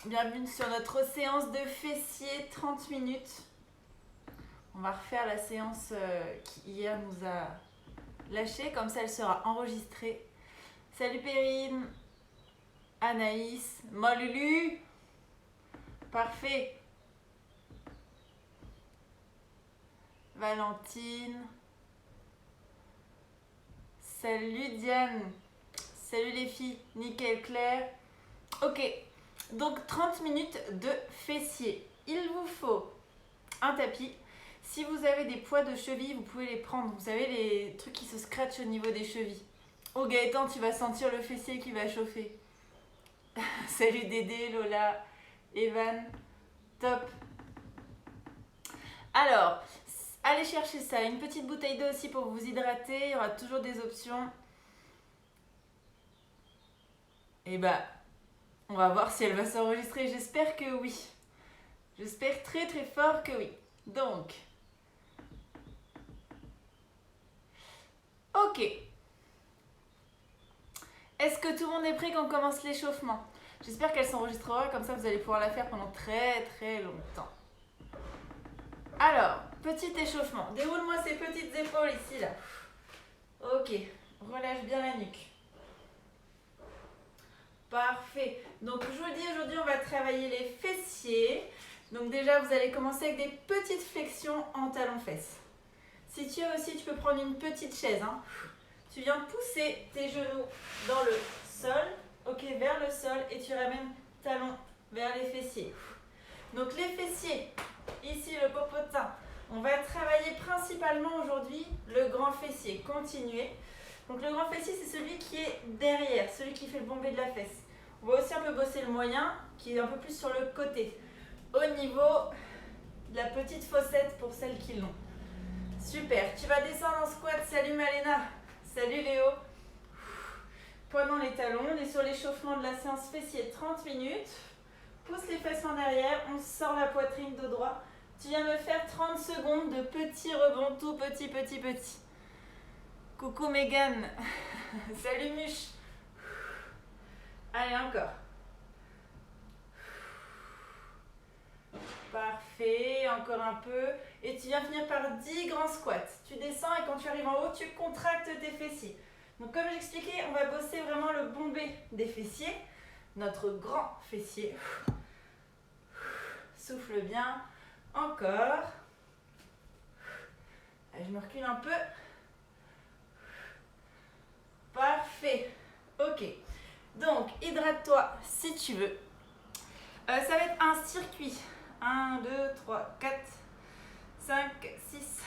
Bienvenue sur notre séance de fessiers, 30 minutes. On va refaire la séance qui hier nous a lâché, comme ça elle sera enregistrée. Salut Perrine, Anaïs, Molulu. Parfait. Valentine. Salut Diane. Salut les filles. Nickel Claire. Ok, donc 30 minutes de fessiers. Il vous faut un tapis. Si vous avez des poids de cheville, vous pouvez les prendre. Vous savez, les trucs qui se scratchent au niveau des chevilles. Oh Gaëtan, tu vas sentir le fessier qui va chauffer. Salut Dédé, Lola, Evan. Top. Alors, allez chercher ça. Une petite bouteille d'eau aussi pour vous hydrater. Il y aura toujours des options. Et bah, on va voir si elle va s'enregistrer. J'espère que oui. J'espère très très fort que oui. Donc, ok. Est-ce que tout le monde est prêt quand on commence l'échauffement? J'espère qu'elle s'enregistrera, comme ça vous allez pouvoir la faire pendant très très longtemps. Alors, petit échauffement. Déroule-moi ces petites épaules ici, là. Ok, relâche bien la nuque. Parfait. Donc, je vous le dis, aujourd'hui, on va travailler les fessiers. Donc déjà, vous allez commencer avec des petites flexions en talons-fesses. Si tu veux aussi, tu peux prendre une petite chaise. Hein. Tu viens pousser tes genoux dans le sol, ok, vers le sol, et tu ramènes talons vers les fessiers. Donc les fessiers, ici le popotin, on va travailler principalement aujourd'hui le grand fessier. Continuez. Donc le grand fessier, c'est celui qui est derrière, celui qui fait le bombé de la fesse. On va aussi un peu bosser le moyen, qui est un peu plus sur le côté, au niveau de la petite fossette pour celles qui l'ont. Super, tu vas descendre en squat. Salut Malena, salut Léo. Poids dans les talons, on est sur l'échauffement de la séance fessier, 30 minutes. Pousse les fesses en arrière, on sort la poitrine dos droit. Tu viens me faire 30 secondes de petits rebonds, tout petit. Coucou Megan, salut Muche. Allez, encore. Parfait, encore un peu. Et tu viens finir par 10 grands squats. Tu descends et quand tu arrives en haut, tu contractes tes fessiers. Donc comme j'expliquais, on va bosser vraiment le bombé des fessiers. Notre grand fessier. Souffle bien. Encore. Je me recule un peu. Parfait. Ok. Donc, hydrate-toi si tu veux. Ça va être un circuit. 1, 2, 3, 4, 5, 6.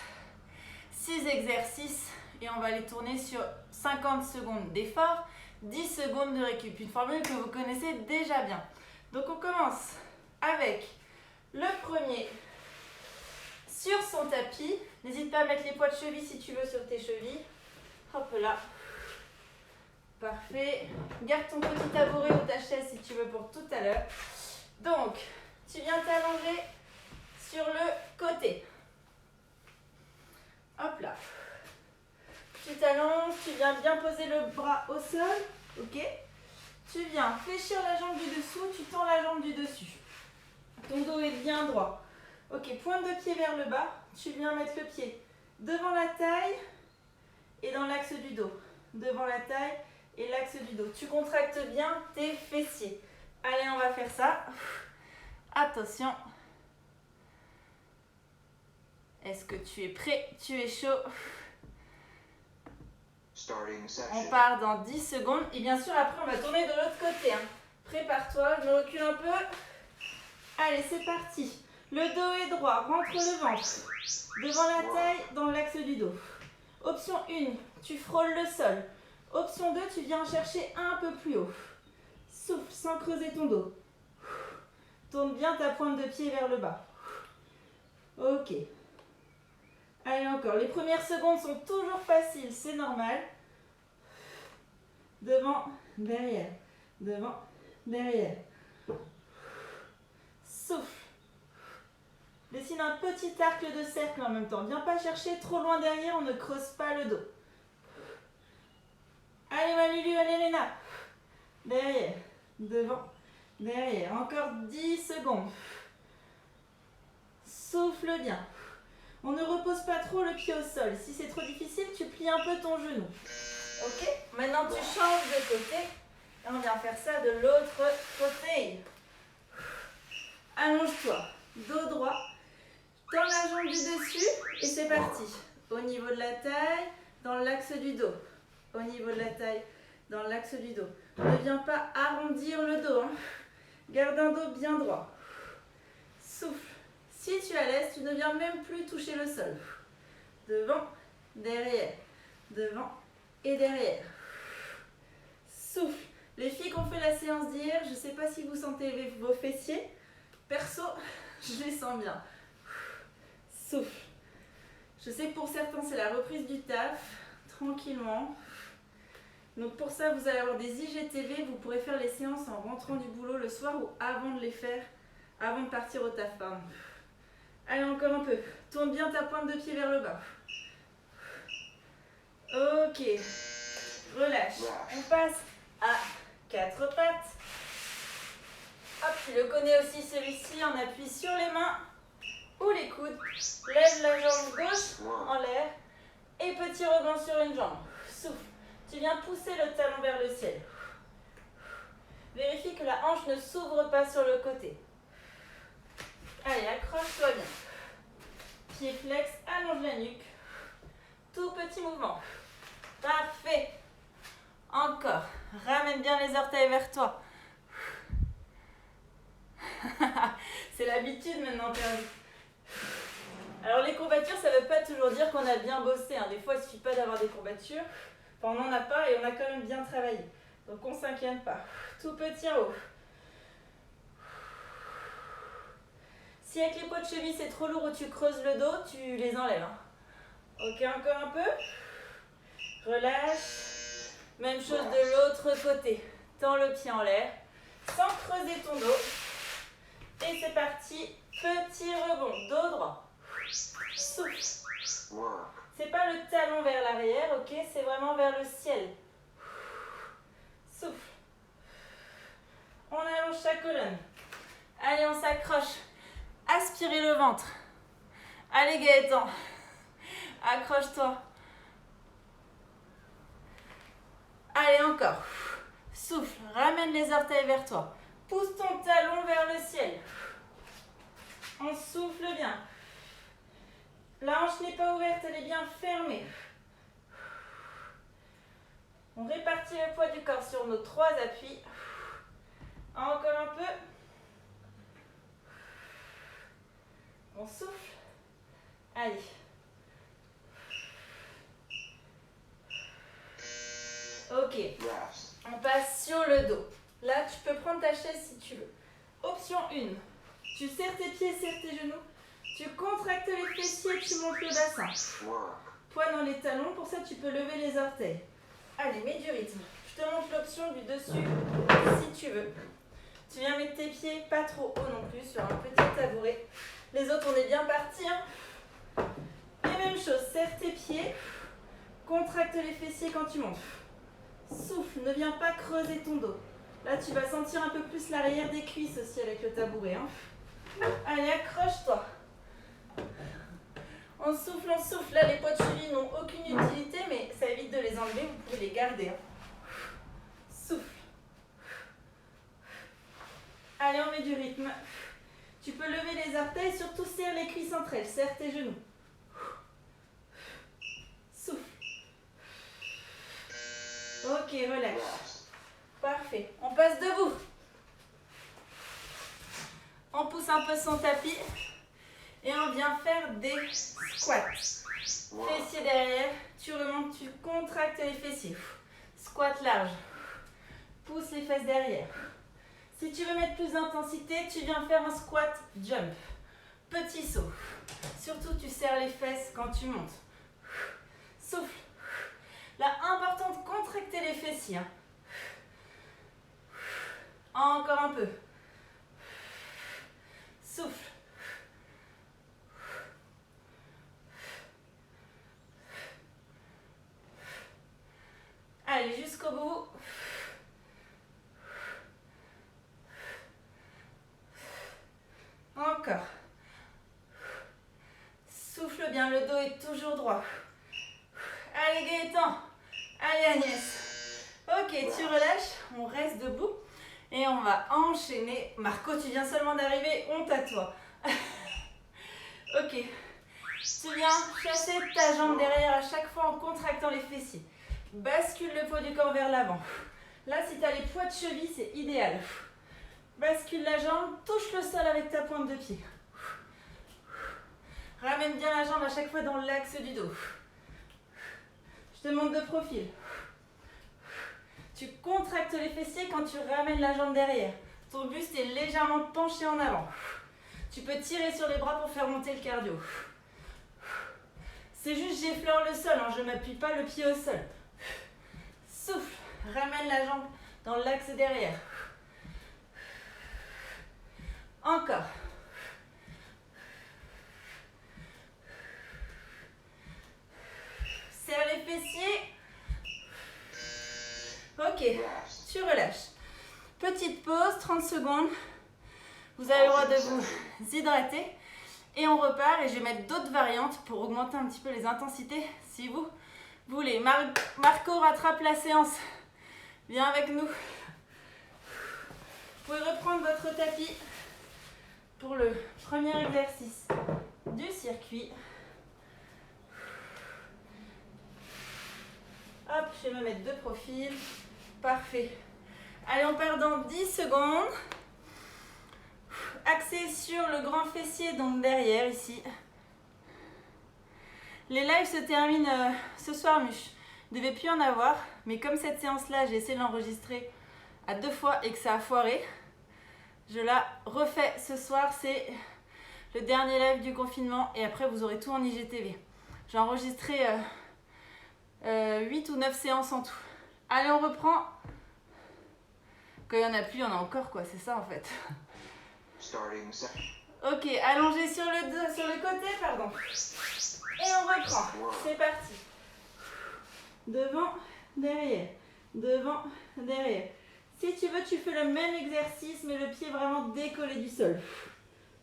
6 exercices. Et on va les tourner sur 50 secondes d'effort, 10 secondes de récup. Une formule que vous connaissez déjà bien. Donc, on commence avec le premier sur son tapis. N'hésite pas à mettre les poids de cheville si tu veux sur tes chevilles. Hop là. Parfait. Garde ton petit tabouret ou ta chaise si tu veux pour tout à l'heure. Donc, tu viens t'allonger sur le côté. Hop là. Tu t'allonges, tu viens bien poser le bras au sol. Ok. Tu viens fléchir la jambe du dessous, tu tends la jambe du dessus. Ton dos est bien droit. Ok, pointe de pied vers le bas. Tu viens mettre le pied devant la taille et dans l'axe du dos. Devant la taille et l'axe du dos. Tu contractes bien tes fessiers. Allez, on va faire ça. Attention. Est-ce que tu es prêt? Tu es chaud? On part dans 10 secondes. Et bien sûr, après, on va tourner de l'autre côté. Hein. Prépare-toi, je recule un peu. Allez, c'est parti. Le dos est droit, rentre le ventre. Devant la taille, dans l'axe du dos. Option 1, tu frôles le sol. Option 2, tu viens chercher un peu plus haut. Souffle sans creuser ton dos. Tourne bien ta pointe de pied vers le bas. Ok. Allez, encore. Les premières secondes sont toujours faciles, c'est normal. Devant, derrière. Devant, derrière. Souffle. Dessine un petit arc de cercle en même temps. Viens pas chercher trop loin derrière, on ne creuse pas le dos. Allez Malulu, allez Léna. Derrière, devant, derrière. Encore 10 secondes. Souffle bien. On ne repose pas trop le pied au sol. Si c'est trop difficile, tu plies un peu ton genou. Ok? Maintenant, tu changes de côté. Et on vient faire ça de l'autre côté. Allonge-toi. Dos droit. Tends la jambe du dessus et c'est parti. Au niveau de la taille, dans l'axe du dos. Au niveau de la taille, dans l'axe du dos. Ne viens pas arrondir le dos. Hein. Garde un dos bien droit. Souffle. Si tu es à l'aise, tu ne viens même plus toucher le sol. Devant, derrière. Devant et derrière. Souffle. Les filles qui ont fait la séance d'hier, je ne sais pas si vous sentez vos fessiers. Perso, je les sens bien. Souffle. Je sais que pour certains, c'est la reprise du taf. Tranquillement. Donc pour ça, vous allez avoir des IGTV. Vous pourrez faire les séances en rentrant du boulot le soir ou avant de les faire, avant de partir au taf. Pardon. Allez, encore un peu. Tourne bien ta pointe de pied vers le bas. Ok. Relâche. On passe à 4 pattes. Hop, tu le connais aussi celui-ci. On appuie sur les mains ou les coudes. Lève la jambe gauche en l'air. Et petit rebond sur une jambe. Souffle. Tu viens pousser le talon vers le ciel. Vérifie que la hanche ne s'ouvre pas sur le côté. Allez, accroche-toi bien. Pied flex, allonge la nuque. Tout petit mouvement. Parfait. Encore. Ramène bien les orteils vers toi. C'est l'habitude maintenant, perdu. Alors les courbatures, ça ne veut pas toujours dire qu'on a bien bossé. Hein. Des fois, il ne suffit pas d'avoir des courbatures. Enfin, on n'en a pas et on a quand même bien travaillé. Donc on ne s'inquiète pas. Tout petit en haut. Si avec les poids de cheville c'est trop lourd ou tu creuses le dos, tu les enlèves. Hein. Ok, encore un peu. Relâche. Même chose de l'autre côté. Tends le pied en l'air. Sans creuser ton dos. Et c'est parti. Petit rebond. Dos droit. Souffle. C'est pas le talon vers l'arrière, ok? C'est vraiment vers le ciel. Souffle. On allonge sa colonne. Allez, on s'accroche. Aspirez le ventre. Allez, Gaëtan. Accroche-toi. Allez, encore. Souffle. Ramène les orteils vers toi. Pousse ton talon vers le ciel. On souffle bien. La hanche n'est pas ouverte, elle est bien fermée. On répartit le poids du corps sur nos 3 appuis. Encore un peu. On souffle. Allez. Ok. On passe sur le dos. Là, tu peux prendre ta chaise si tu veux. Option 1. Tu serres tes pieds, serres tes genoux. Tu contractes les fessiers, tu montes le bassin. Poids dans les talons, pour ça tu peux lever les orteils. Allez, mets du rythme. Je te montre l'option du dessus si tu veux. Tu viens mettre tes pieds pas trop haut non plus sur un petit tabouret. Les autres, on est bien partis. Hein. Et même chose, serre tes pieds. Contracte les fessiers quand tu montes. Souffle, ne viens pas creuser ton dos. Là, tu vas sentir un peu plus l'arrière des cuisses aussi avec le tabouret. Hein. Allez, accroche-toi. On souffle, on souffle. Là, les poids de cheville n'ont aucune utilité, mais ça évite de les enlever. Vous pouvez les garder. Hein. Souffle. Allez, on met du rythme. Tu peux lever les orteils, surtout serre les cuisses entre elles. Serre tes genoux. Souffle. Ok, relâche. Parfait. On passe debout. On pousse un peu son tapis. Et on vient faire des squats. Fessiers derrière. Tu remontes, tu contractes les fessiers. Squat large. Pousse les fesses derrière. Si tu veux mettre plus d'intensité, tu viens faire un squat jump. Petit saut. Surtout, tu serres les fesses quand tu montes. Souffle. Là, important de contracter les fessiers. Encore un peu. Souffle. Allez, jusqu'au bout. est toujours droit. Allez Gaëtan. Allez Agnès. Ok, tu relâches. On reste debout. Et on va enchaîner. Marco, tu viens seulement d'arriver. Honte à toi. Ok. Tu viens chasser ta jambe derrière à chaque fois en contractant les fessiers. Bascule le poids du corps vers l'avant. Là, si tu as les poids de cheville, c'est idéal. Bascule la jambe, touche le sol avec ta pointe de pied. Ramène bien la jambe à chaque fois dans l'axe du dos. Je te montre de profil. Tu contractes les fessiers quand tu ramènes la jambe derrière. Ton buste est légèrement penché en avant. Tu peux tirer sur les bras pour faire monter le cardio. C'est juste j'effleure le sol, hein, je ne m'appuie pas le pied au sol. Souffle, ramène la jambe dans l'axe derrière. Encore. Serre les fessiers. Ok, tu relâches. Petite pause, 30 secondes. Vous avez le droit de vous hydrater. Et on repart et je vais mettre d'autres variantes pour augmenter un petit peu les intensités si vous voulez. Marco rattrape la séance. Viens avec nous. Vous pouvez reprendre votre tapis pour le premier exercice du circuit. Hop, je vais me mettre de profil. Parfait. Allez, on part dans 10 secondes. Axé sur le grand fessier, donc derrière, ici. Les lives se terminent ce soir, Muche. Il ne devait plus en avoir, mais comme cette séance-là, j'ai essayé de l'enregistrer à 2 fois et que ça a foiré, je la refais ce soir. C'est le dernier live du confinement et après, vous aurez tout en IGTV. J'ai enregistré 8 ou 9 séances en tout. Allez, on reprend. Quand il n'y en a plus, il y en a encore, quoi. C'est ça, en fait. Ok, allongé sur le côté, pardon. Et on reprend. C'est parti. Devant, derrière. Devant, derrière. Si tu veux, tu fais le même exercice, mais le pied vraiment décollé du sol.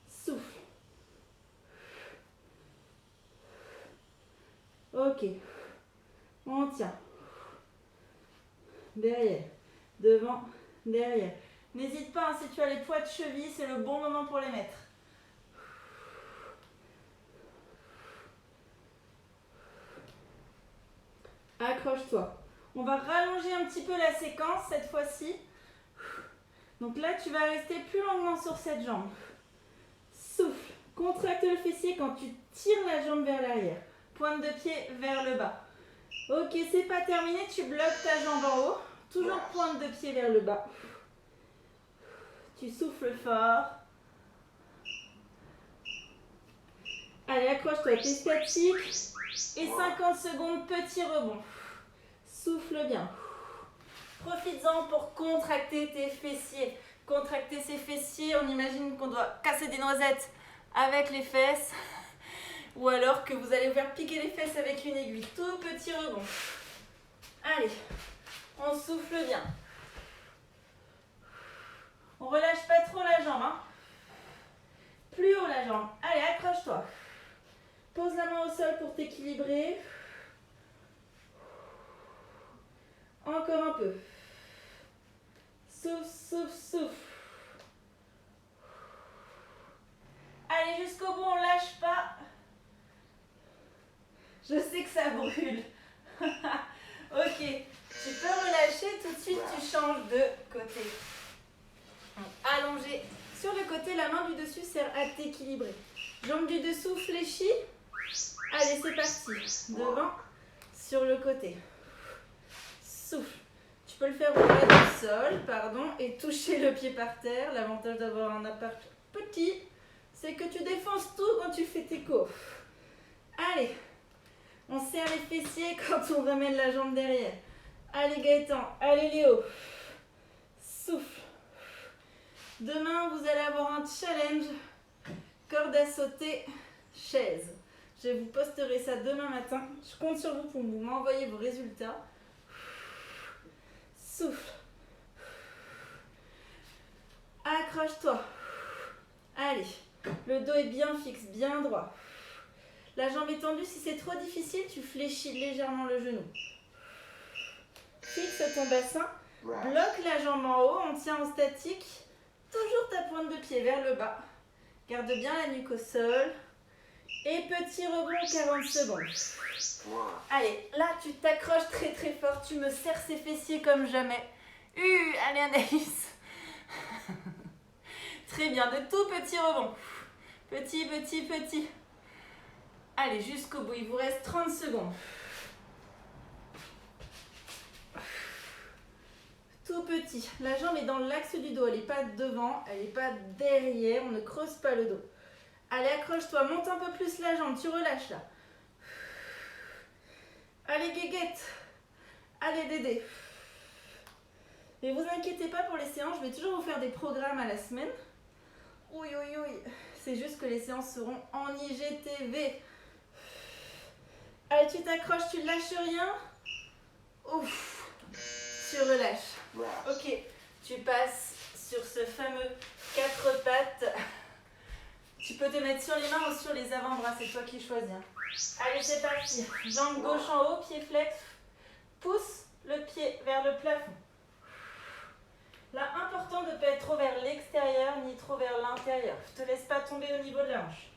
Souffle. Ok. On tient. Derrière. Devant, derrière. N'hésite pas, hein, si tu as les poids de cheville, c'est le bon moment pour les mettre. Accroche-toi. On va rallonger un petit peu la séquence cette fois-ci. Donc là, tu vas rester plus longuement sur cette jambe. Souffle. Contracte le fessier quand tu tires la jambe vers l'arrière. Pointe de pied vers le bas. Ok, c'est pas terminé. Tu bloques ta jambe en haut. Toujours pointe de pied vers le bas. Tu souffles fort. Allez, accroche-toi. T'es statique. Et 50 secondes, petit rebond. Souffle bien. Profites-en pour contracter tes fessiers. Contracter ses fessiers, on imagine qu'on doit casser des noisettes avec les fesses. Ou alors que vous allez vous faire piquer les fesses avec une aiguille. Tout petit rebond. Allez, on souffle bien. On relâche pas trop la jambe. Hein. Plus haut la jambe. Allez, accroche-toi. Pose la main au sol pour t'équilibrer. Encore un peu. Souffle, souffle, souffle. Allez, jusqu'au bout, on lâche pas. Je sais que ça brûle. Ok, tu peux relâcher, tout de suite tu changes de côté. Allongé sur le côté, la main du dessus sert à t'équilibrer. Jambe du dessous fléchie. Allez, c'est parti. Devant, sur le côté. Souffle. Tu peux le faire au bas du sol, pardon, et toucher le pied par terre. L'avantage d'avoir un appart petit, c'est que tu défonces tout quand tu fais tes cours. Allez, on serre les fessiers quand on ramène la jambe derrière. Allez Gaëtan, allez Léo. Souffle. Demain, vous allez avoir un challenge. Corde à sauter, chaise. Je vous posterai ça demain matin. Je compte sur vous pour m'envoyer vos résultats. Souffle. Accroche-toi. Allez, le dos est bien fixe, bien droit. La jambe est tendue. Si c'est trop difficile, tu fléchis légèrement le genou. Fixe ton bassin. Bloque la jambe en haut. On tient en statique. Toujours ta pointe de pied vers le bas. Garde bien la nuque au sol. Et petit rebond 40 secondes. Allez, là tu t'accroches très très fort. Tu me serres ses fessiers comme jamais. Allez Anaïs. Très bien, de tout petits rebonds. Petit, petit, petit. Allez, jusqu'au bout. Il vous reste 30 secondes. Tout petit. La jambe est dans l'axe du dos. Elle n'est pas devant, elle n'est pas derrière. On ne creuse pas le dos. Allez, accroche-toi. Monte un peu plus la jambe. Tu relâches là. Allez, guéguette. Allez, Dédé. Et vous inquiétez pas pour les séances. Je vais toujours vous faire des programmes à la semaine. Oui, oui, oui. C'est juste que les séances seront en IGTV. Allez, tu t'accroches, tu ne lâches rien. Ouf. Tu relâches. Ok, tu passes sur ce fameux 4 pattes. Tu peux te mettre sur les mains ou sur les avant-bras, c'est toi qui choisis. Allez, c'est parti. Jambe gauche en haut, pied flex. Pousse le pied vers le plafond. Là, important de ne pas être trop vers l'extérieur ni trop vers l'intérieur. Ne te laisse pas tomber au niveau de la hanche.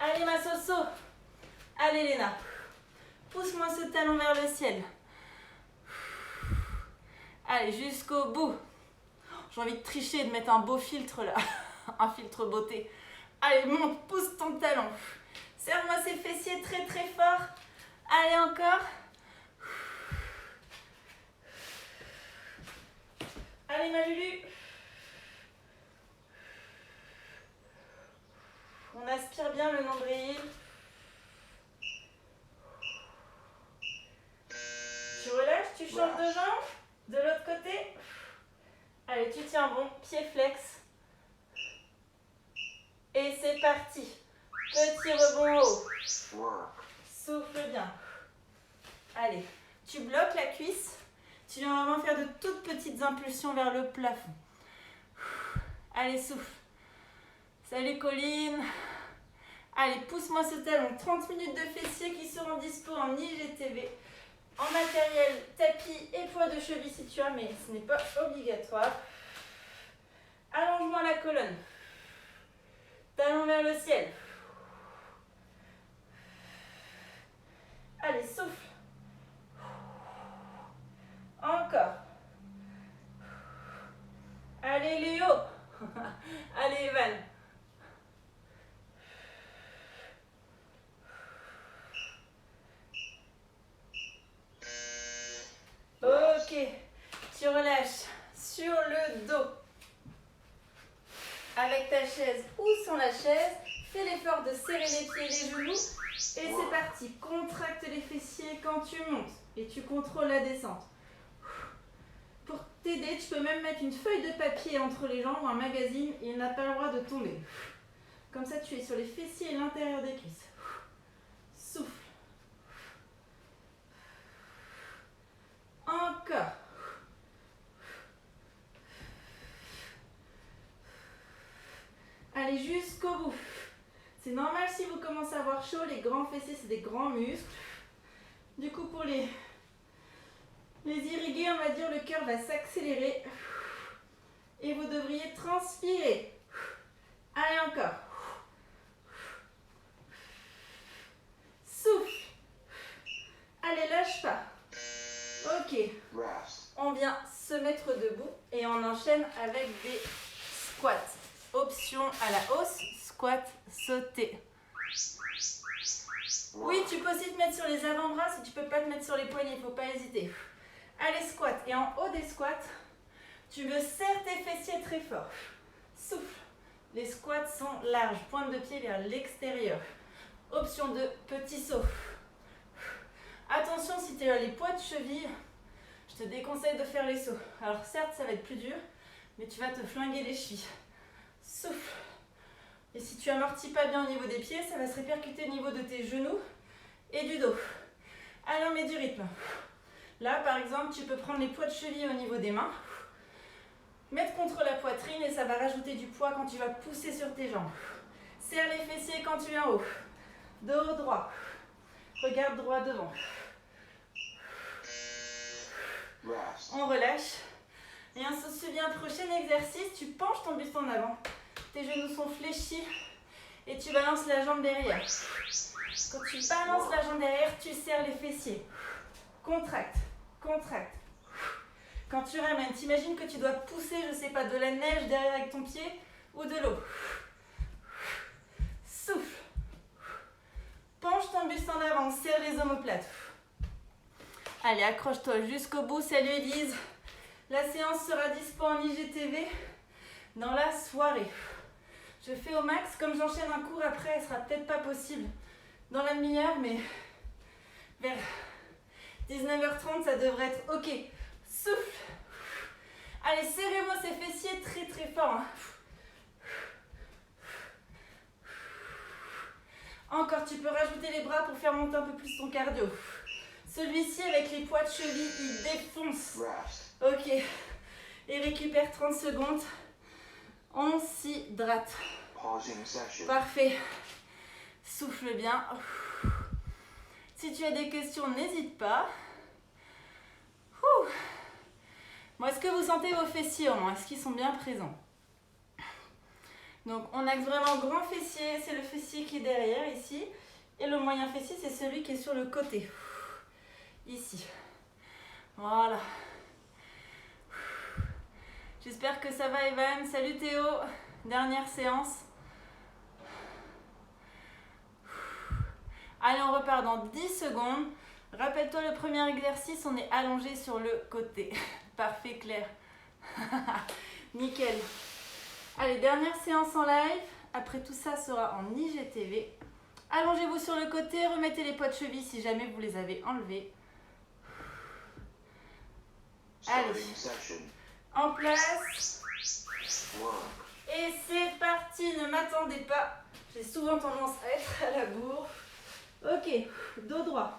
Allez, ma Soso. Allez, Léna. Pousse-moi ce talon vers le ciel. Allez, jusqu'au bout. J'ai envie de tricher et de mettre un beau filtre là. Un filtre beauté. Allez, monte, pousse ton talon. Serre-moi ces fessiers très très fort. Allez, encore. Allez, ma Lulu. On aspire bien le nombril. Tu relâches, tu changes de jambe. De l'autre côté. Allez, tu tiens bon. Pied flex. Et c'est parti. Petit rebond en haut. Souffle bien. Allez, tu bloques la cuisse. Tu viens vraiment faire de toutes petites impulsions vers le plafond. Allez, souffle. Salut Colline. Allez, pousse-moi ce talon. 30 minutes de fessiers qui seront dispo en IGTV. En matériel, tapis et poids de cheville si tu as, mais ce n'est pas obligatoire. Allonge-moi la colonne. Talon vers le ciel. Allez, souffle. Encore. Allez, Léo. Allez, Evan. Ok. Tu relâches sur le dos. Avec ta chaise ou sans la chaise, fais l'effort de serrer les pieds et les genoux. Et c'est parti. Contracte les fessiers quand tu montes. Et tu contrôles la descente. Pour t'aider, tu peux même mettre une feuille de papier entre les jambes ou un magazine et il n'a pas le droit de tomber. Comme ça, tu es sur les fessiers et l'intérieur des cuisses. Souffle. Encore. Allez, jusqu'au bout. C'est normal si vous commencez à avoir chaud. Les grands fessiers, c'est des grands muscles. Du coup, pour les irriguer, on va dire, le cœur va s'accélérer. Et vous devriez transpirer. Allez, encore. Souffle. Allez, lâche pas. Ok. On vient se mettre debout et on enchaîne avec des squats. Option à la hausse, squat, sauter. Oui, tu peux aussi te mettre sur les avant-bras. Si tu ne peux pas te mettre sur les poignets, il ne faut pas hésiter. Allez, squat. Et en haut des squats, tu me serres tes fessiers très fort. Souffle. Les squats sont larges. Pointe de pied vers l'extérieur. Option 2, petit saut. Attention, si tu as les poids de cheville, je te déconseille de faire les sauts. Alors certes, ça va être plus dur, mais tu vas te flinguer les chevilles. Souffle. Et si tu amortis pas bien au niveau des pieds, ça va se répercuter au niveau de tes genoux et du dos. Allez, on met du rythme. Là, par exemple, tu peux prendre les poids de cheville au niveau des mains, mettre contre la poitrine et ça va rajouter du poids quand tu vas pousser sur tes jambes. Serre les fessiers quand tu es en haut. Dos droit. Regarde droit devant. On relâche. Et on se souvient, prochain exercice, tu penches ton buste en avant. Tes genoux sont fléchis et tu balances la jambe derrière. Quand tu balances la jambe derrière, tu serres les fessiers. Contracte, contracte. Quand tu ramènes, t'imagines que tu dois pousser, je sais pas, de la neige derrière avec ton pied ou de l'eau. Souffle. Penche ton buste en avant, serre les omoplates. Allez, accroche-toi jusqu'au bout. Salut Elise. La séance sera dispo en IGTV dans la soirée. Je fais au max. Comme j'enchaîne un cours après, elle sera peut-être pas possible dans la demi-heure, mais vers 19h30, ça devrait être ok. Souffle. Allez, serrez-moi ces fessiers très très fort. Hein. Encore, tu peux rajouter les bras pour faire monter un peu plus ton cardio. Celui-ci, avec les poids de cheville, il défonce. Ok. Et récupère 30 secondes. On s'hydrate. Parfait. Souffle bien. Si tu as des questions, n'hésite pas. Bon, est-ce que vous sentez vos fessiers au moins? Est-ce qu'ils sont bien présents? Donc, on axe vraiment grand fessier. C'est le fessier qui est derrière, ici. Et le moyen fessier, c'est celui qui est sur le côté. Ici. Voilà. J'espère que ça va, Evan. Salut Théo. Dernière séance. Allez, on repart dans 10 secondes. Rappelle-toi le premier exercice, on est allongé sur le côté. Parfait, Claire. Nickel. Allez, dernière séance en live. Après tout ça sera en IGTV. Allongez-vous sur le côté, remettez les poids de cheville si jamais vous les avez enlevés. Allez, en place. Et c'est parti, ne m'attendez pas. J'ai souvent tendance à être à la bourre. Ok, dos droit.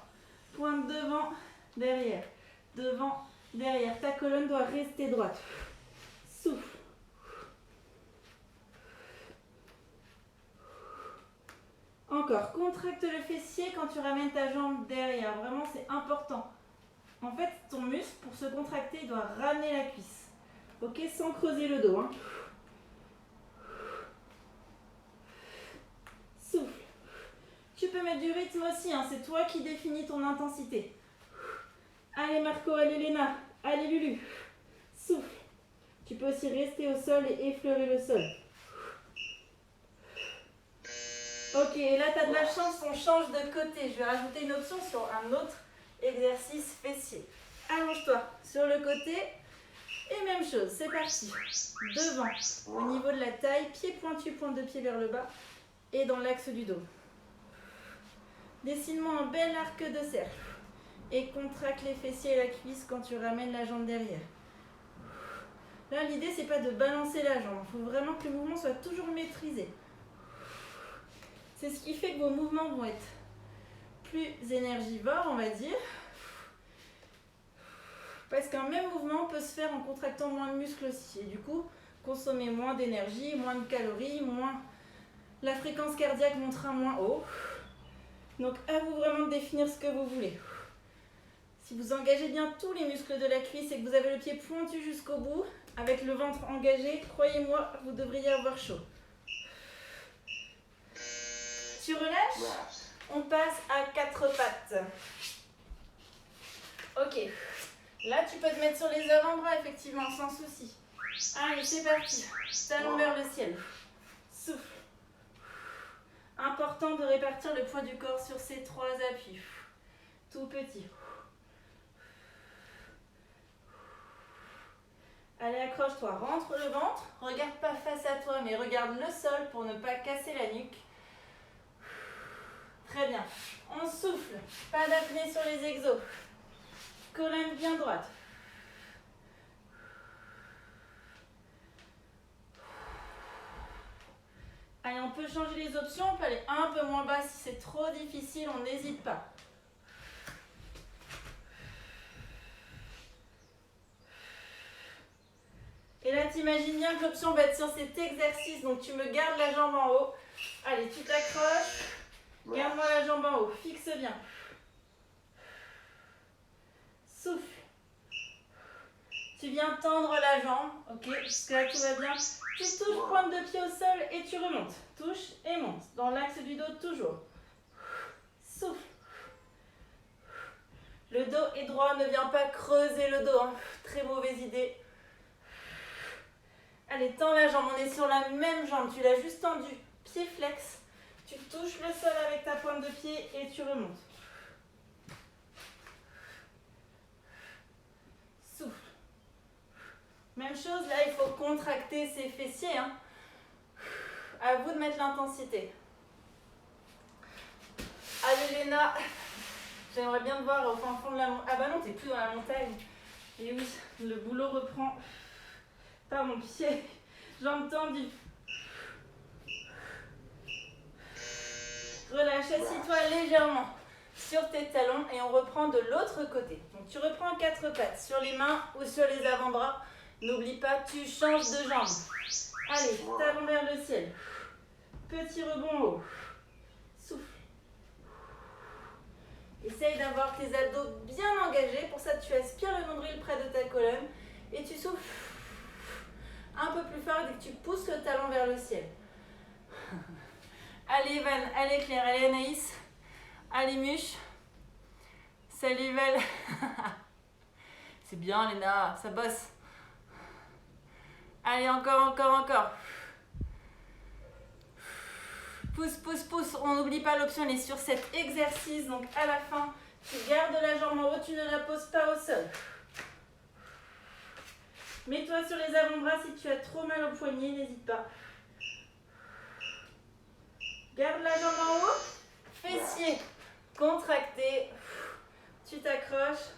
Pointe devant, derrière. Devant, derrière. Ta colonne doit rester droite. Souffle. Encore, contracte le fessier quand tu ramènes ta jambe derrière. Vraiment, c'est important. En fait, ton muscle, pour se contracter, il doit ramener la cuisse. Ok, sans creuser le dos. Hein. Souffle. Tu peux mettre du rythme aussi, hein. C'est toi qui définis ton intensité. Allez Marco, allez Léna, allez Lulu. Souffle. Tu peux aussi rester au sol et effleurer le sol. Ok, et là tu as de la chance, on change de côté. Je vais rajouter une option sur un autre exercice fessier. Allonge-toi sur le côté et même chose, c'est parti. Devant, au niveau de la taille, pied pointu, pointe de pied vers le bas et dans l'axe du dos. Dessine-moi un bel arc de cercle et contracte les fessiers et la cuisse quand tu ramènes la jambe derrière. Là, l'idée, c'est pas de balancer la jambe. Il faut vraiment que le mouvement soit toujours maîtrisé. C'est ce qui fait que vos mouvements vont être plus énergivores, on va dire. Parce qu'un même mouvement peut se faire en contractant moins de muscles aussi. Et du coup, consommer moins d'énergie, moins de calories, moins... La fréquence cardiaque montera moins haut. Donc, à vous vraiment de définir ce que vous voulez. Si vous engagez bien tous les muscles de la cuisse et que vous avez le pied pointu jusqu'au bout, avec le ventre engagé, croyez-moi, vous devriez avoir chaud. Tu relâches? On passe à 4 pattes. Ok. Là, tu peux te mettre sur les avant-bras, effectivement, sans souci. Allez, c'est parti. Talon vers le ciel. Souffle. Important de répartir le poids du corps sur ces 3 appuis. Tout petit. Allez, accroche-toi. Rentre le ventre. Regarde pas face à toi, mais regarde le sol pour ne pas casser la nuque. Très bien. On souffle. Pas d'apnée sur les exos. Colonne bien droite. Allez, on peut changer les options. On peut aller un peu moins bas si c'est trop difficile. On n'hésite pas. Et là, t'imagines bien que l'option va être sur cet exercice, donc tu me gardes la jambe en haut. Allez, tu t'accroches. Garde-moi la jambe en haut, fixe bien. Souffle. Tu viens tendre la jambe, ok, jusque-là tout va bien. Tu touches, pointe de pied au sol et tu remontes. Touche et monte, dans l'axe du dos toujours. Souffle. Le dos est droit, ne viens pas creuser le dos, hein. Très mauvaise idée. Allez, tends la jambe, on est sur la même jambe, tu l'as juste tendue. Pied flex, tu touches le sol avec ta pointe de pied et tu remontes. Souffle. Même chose, là il faut contracter ses fessiers. Hein. À vous de mettre l'intensité. Allez Léna, j'aimerais bien te voir au fin fond de la montagne. Ah bah non, t'es plus dans la montagne. Et oui, le boulot reprend par mon pied. Jambes tendues. Relâche, assis-toi légèrement sur tes talons et on reprend de l'autre côté. Donc tu reprends 4 pattes sur les mains ou sur les avant-bras. N'oublie pas, tu changes de jambe. Allez, talon vers le ciel. Petit rebond haut. Souffle. Essaye d'avoir tes abdos bien engagés. Pour ça, tu aspires le nombril près de ta colonne et tu souffles un peu plus fort dès que tu pousses le talon vers le ciel. Allez Evan, allez Claire, allez Anaïs, allez Muche. Salut Val. C'est bien Léna, ça bosse. Allez, encore. Pousse, pousse, pousse. On n'oublie pas l'option, elle est sur cet exercice. Donc à la fin, tu gardes la jambe en haut, tu ne la poses pas au sol. Mets-toi sur les avant-bras si tu as trop mal au poignet, n'hésite pas. Garde la jambe en haut. Fessiers contractés. Tu t'accroches.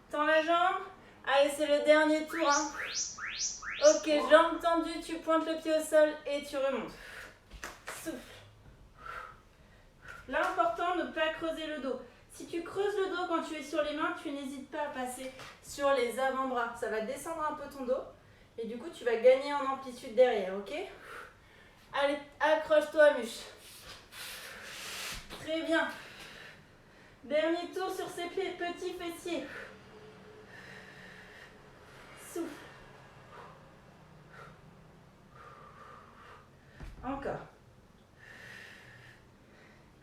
Tends la jambe. Allez, c'est le dernier tour. Hein. Ok, jambes tendues, tu pointes le pied au sol et tu remontes. Souffle. L'important, ne pas creuser le dos. Si tu creuses le dos quand tu es sur les mains, tu n'hésites pas à passer sur les avant-bras. Ça va descendre un peu ton dos et du coup, tu vas gagner en amplitude derrière, ok? Allez, accroche-toi, Muche. Très bien. Dernier tour sur ces petits fessiers. Souffle. Encore.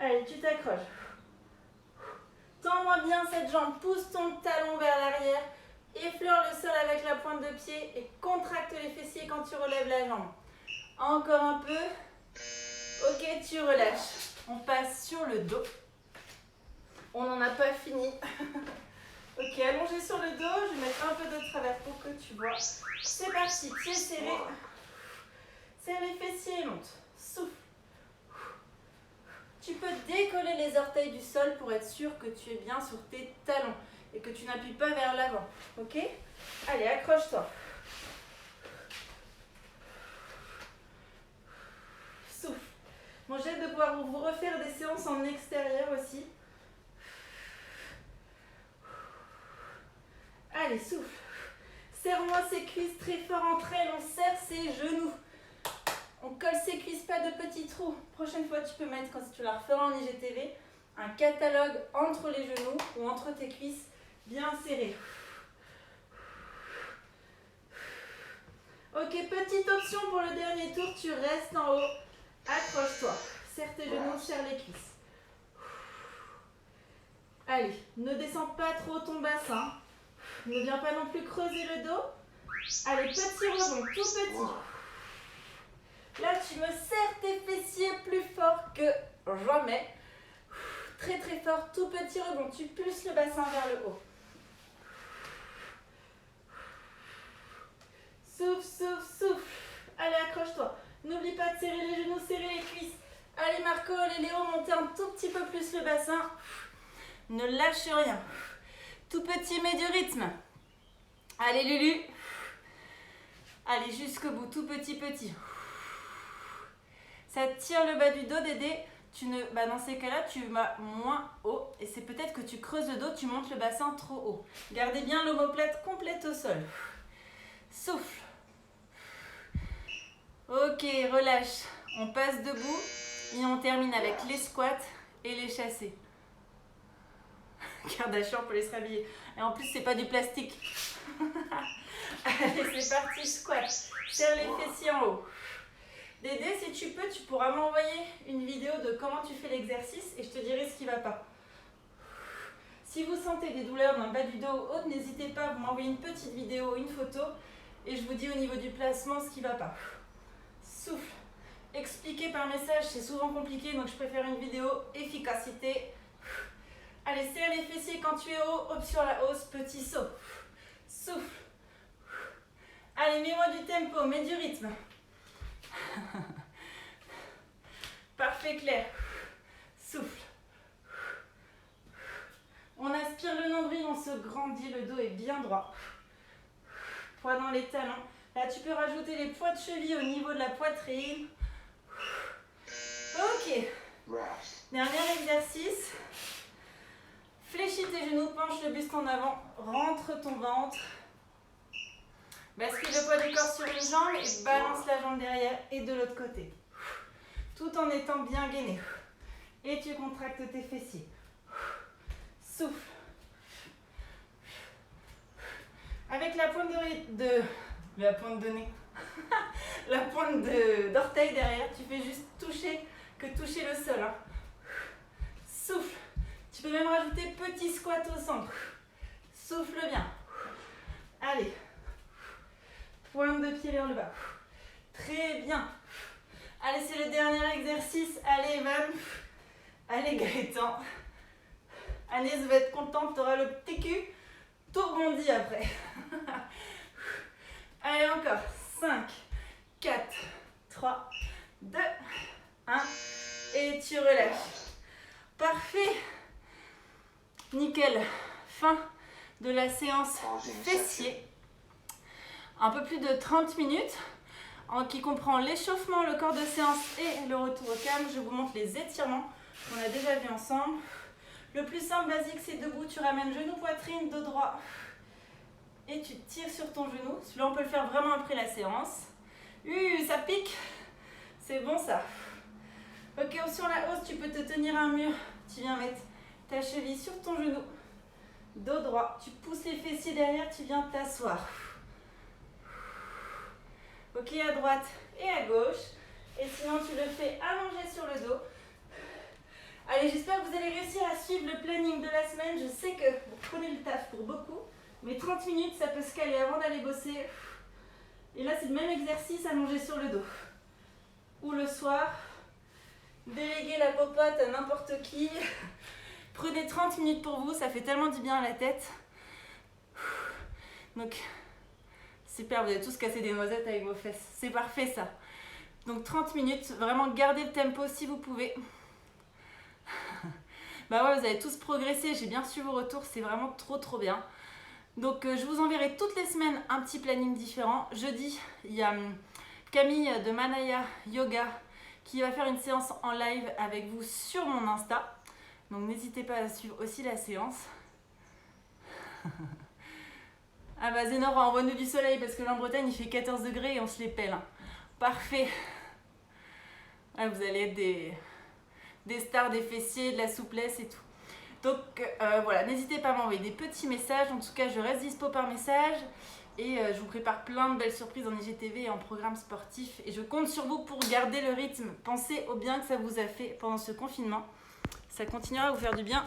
Allez, tu t'accroches. Tends-moi bien cette jambe. Pousse ton talon vers l'arrière. Effleure le sol avec la pointe de pied et contracte les fessiers quand tu relèves la jambe. Encore un peu. Ok, tu relâches. On passe sur le dos. On n'en a pas fini. Ok, allongé sur le dos. Je vais mettre un peu de travers pour que tu vois. C'est parti. Pieds serrés. Serre les fessiers et monte. Souffle. Tu peux décoller les orteils du sol pour être sûr que tu es bien sur tes talons et que tu n'appuies pas vers l'avant. Ok? Allez, accroche-toi. Souffle. Bon, j'ai hâte de pouvoir vous refaire des séances en extérieur aussi. Allez, souffle. Serre-moi ses cuisses très fort entre elles. On serre ses genoux. On colle ses cuisses, pas de petits trous. Prochaine fois, tu peux mettre, quand tu la referas en IGTV, un catalogue entre les genoux ou entre tes cuisses bien serrées. Ok, petite option pour le dernier tour, tu restes en haut. Accroche-toi. Serre tes genoux, serre les cuisses. Allez, ne descends pas trop ton bassin. Ne viens pas non plus creuser le dos. Allez, petit rebond, tout petit. Là, tu me serres tes fessiers plus fort que jamais. Très très fort, tout petit rebond. Tu pousses le bassin vers le haut. Souffle, souffle, souffle. Allez, accroche-toi. N'oublie pas de serrer les genoux, serrer les cuisses. Allez, Marco, allez, Léo, montez un tout petit peu plus le bassin. Ne lâche rien. Tout petit, mais du rythme. Allez, Lulu. Allez, jusqu'au bout, tout petit, petit. Ça tire le bas du dos, Dédé. Dans ces cas-là, tu vas moins haut. Et c'est peut-être que tu creuses le dos, tu montes le bassin trop haut. Gardez bien l'omoplate complète au sol. Souffle. Ok, relâche. On passe debout et on termine avec les squats et les chassés. Kardashian peut les se rhabiller. Et en plus, c'est pas du plastique. Allez, c'est parti, squat. Serre les fessiers en haut. Dédé, si tu peux, tu pourras m'envoyer une vidéo de comment tu fais l'exercice et je te dirai ce qui ne va pas. Si vous sentez des douleurs dans le bas du dos ou autre, n'hésitez pas à m'envoyer une petite vidéo, une photo et je vous dis au niveau du placement ce qui ne va pas. Souffle. Expliquer par message, c'est souvent compliqué, donc je préfère une vidéo efficacité. Allez, serre les fessiers quand tu es haut, hop sur la hausse, petit saut. Souffle. Allez, mets-moi du tempo, mets du rythme. Parfait, Claire. Souffle. On aspire le nombril, on se grandit, le dos est bien droit. Poids dans les talons. Là, tu peux rajouter les poids de cheville au niveau de la poitrine. Ok. Dernier exercice. Fléchis tes genoux, penche le buste en avant, rentre ton ventre. Bascule le poids du corps sur une jambe et balance la jambe derrière et de l'autre côté. Tout en étant bien gainé. Et tu contractes tes fessiers. Souffle. Avec la pointe la pointe de nez. La pointe d'orteil derrière, tu fais juste toucher le sol. Hein. Souffle. Tu peux même rajouter petit squat au centre. Souffle bien. Allez. Pointe de pied vers le bas. Très bien. Allez, c'est le dernier exercice. Allez, Evan. Allez, Gaëtan. Agnès va être contente, tu auras le petit cul tout rebondi après. Allez, encore. 5, 4, 3, 2, 1. Et tu relâches. Parfait. Nickel. Fin de la séance fessier. Un peu plus de 30 minutes, qui comprend l'échauffement, le corps de séance et le retour au calme. Je vous montre les étirements qu'on a déjà vus ensemble. Le plus simple, basique, c'est debout. Tu ramènes genou, poitrine, dos droit. Et tu tires sur ton genou. Celui-là, on peut le faire vraiment après la séance. Ça pique. C'est bon, ça. Ok, sur la hausse, tu peux te tenir un mur. Tu viens mettre ta cheville sur ton genou. Dos droit. Tu pousses les fessiers derrière, tu viens t'asseoir. Ok, à droite et à gauche. Et sinon, tu le fais allongé sur le dos. Allez, j'espère que vous allez réussir à suivre le planning de la semaine. Je sais que vous prenez le taf pour beaucoup. Mais 30 minutes, ça peut se caler avant d'aller bosser. Et là, c'est le même exercice allongé sur le dos. Ou le soir, déléguer la popote à n'importe qui. Prenez 30 minutes pour vous, ça fait tellement du bien à la tête. Donc, super, vous avez tous cassé des noisettes avec vos fesses. C'est parfait ça. Donc 30 minutes, vraiment gardez le tempo si vous pouvez. Bah ouais, vous avez tous progressé, j'ai bien su vos retours, c'est vraiment trop bien. Donc je vous enverrai toutes les semaines un petit planning différent. Jeudi, il y a Camille de Manaya Yoga qui va faire une séance en live avec vous sur mon Insta. Donc n'hésitez pas à suivre aussi la séance. Ah bah Zénora, envoie-nous du soleil parce que là en Bretagne il fait 14 degrés et on se les pèle. Hein. Parfait. Ah, vous allez être des stars des fessiers, de la souplesse et tout. Donc voilà, n'hésitez pas à m'envoyer des petits messages. En tout cas, je reste dispo par message. Et je vous prépare plein de belles surprises en IGTV et en programme sportif. Et je compte sur vous pour garder le rythme. Pensez au bien que ça vous a fait pendant ce confinement. Ça continuera à vous faire du bien.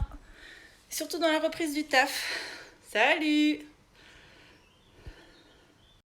Surtout dans la reprise du taf. Salut!